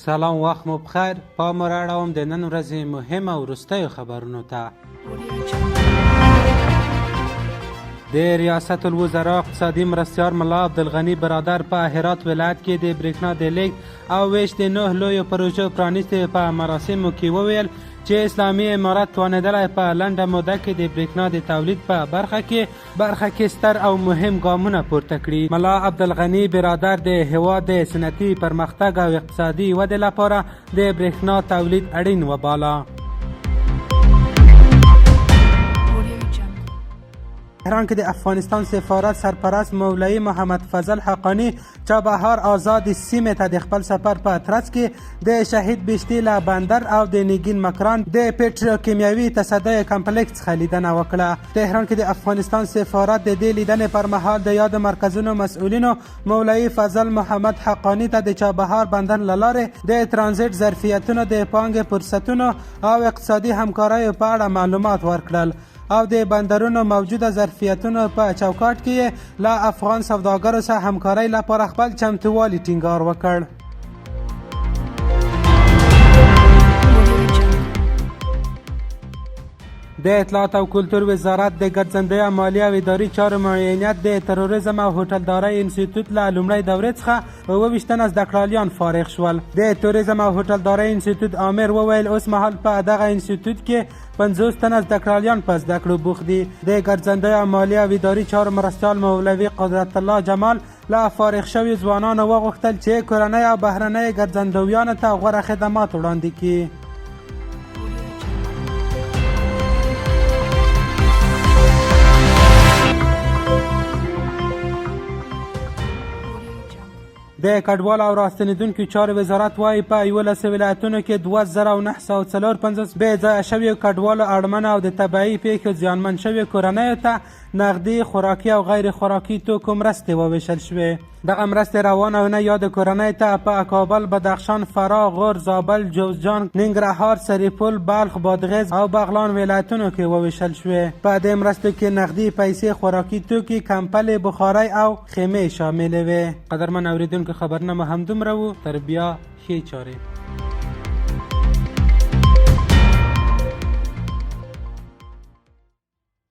سلام، وخت مو بخیر. پا مو راړوم د نن ورځې مهم او وروستیو خبرونو ته. د ریاست الوزرا اقتصادي مرستیار ملا عبدالغني برادر په هرات ولایت کې د برېښنا د لیږد او ویش د 9 لویو پروژو پرانیستې په مراسمو کې وویل چې اسلامي امارت توانېدلی په لنډه موده کې د برېښنا د تولید په برخه کې ستر او مهم ګامونه پورته کړي. ملا عبدالغني برادر د هېواد د صنعتي پرمختګ او اقتصادي ودې لپاره د برېښنا تولید اړین وباله. تهران کې د افغانستان سفارت سرپرست مولوي محمد فضل حقانی چابهار آزاد سیمې ته د خپل سفر په ترڅ کې د شهید بهشتي له بندر او د نیګین مکران د پټروکیمیاوي تصدیه کمپلیکس څخه لیدنه وکړه. تهران کې د افغانستان سفارت د دې لیدنې پر مهال د یاد مرکزونو مسؤلینو مولوي فضل محمد حقانی ته د چابهار بندر له لارې د ترانزیت ظرفیتونو د پانګې فرصتونو او اقتصادي همکاریو په اړه معلومات ورکړل او د بندرونو موجوده ظرفیتونو په چوکاټ کې له افغان سوداګرو سره همکارۍ لپاره خپل چمتووالي ټینګار وکړ. د اطلاعات او کلتور وزارت د ګرځندوی مالی او اداري چارو معاونیت د تروریزم او هوټلدارۍ انسټیټوټ له لومړۍ دورې څخه 22 تنه زده کړیالان فارغ شول. د توریزم او هوټلدارۍ انسټیټوټ امیر وویل اوس مهال په دغه انسټیټوټ کې 50 تنه زده کړیالان په زده کړو بوخت دي. د ګرځندوی مالی او اداري چارو مرستیال مولوي قدرت الله جمال له فارغ شوي ځوانانو وغوښتل چې کورنۍ او بهرنۍ ګرځندویانو ته غوره خدمات وړاندې کړي. د کډوالو او راستنیدونکو چارو وزارت وایي په 11 ولایتونو کې 2954 بې ځایه شویو کډوالو اړمنو او د طبیعي پیښو زیانمن شویو کورنیو ته نغدي، خوراکي او غیر خوراکي توکو مرستې وویشل شوې. دغه مرستې روانه اونۍ یاد کورنۍ ته په کابل، بدخشان، فراه، غور، زابل، جوزجان، ننګرهار، سرپل، بلخ، بادغیس او بغلان ولایتونو کې وویشل شوې. په دې مرستو کې نغدي پیسې، خوراکي توکي، کمپلې، بخارۍ او خیمې شاملې وې. قدرمن اوریدونکو، خبرنامه همدومره و. تر بیا ښې چارې.